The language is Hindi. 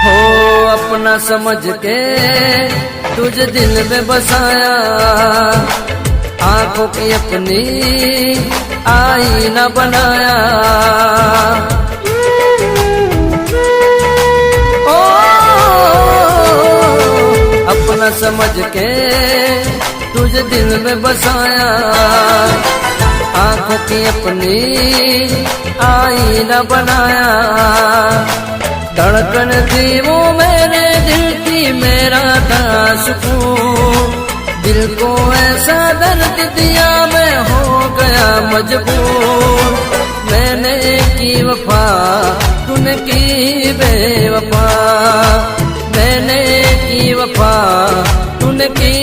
हो अपना समझ के तुझे दिल में बसाया, आंखों की अपनी आईना बनाया। ओ अपना समझ के तुझे दिल में बसाया, आंखों की अपनी आईना बनाया। धड़कन थी वो मेरे दिल की, मेरा था सुकून, दिल को ऐसा दर्द दिया मैं हो गया मजबूर। मैंने की वफा तूने की बेवफा, मैंने की वफा तूने की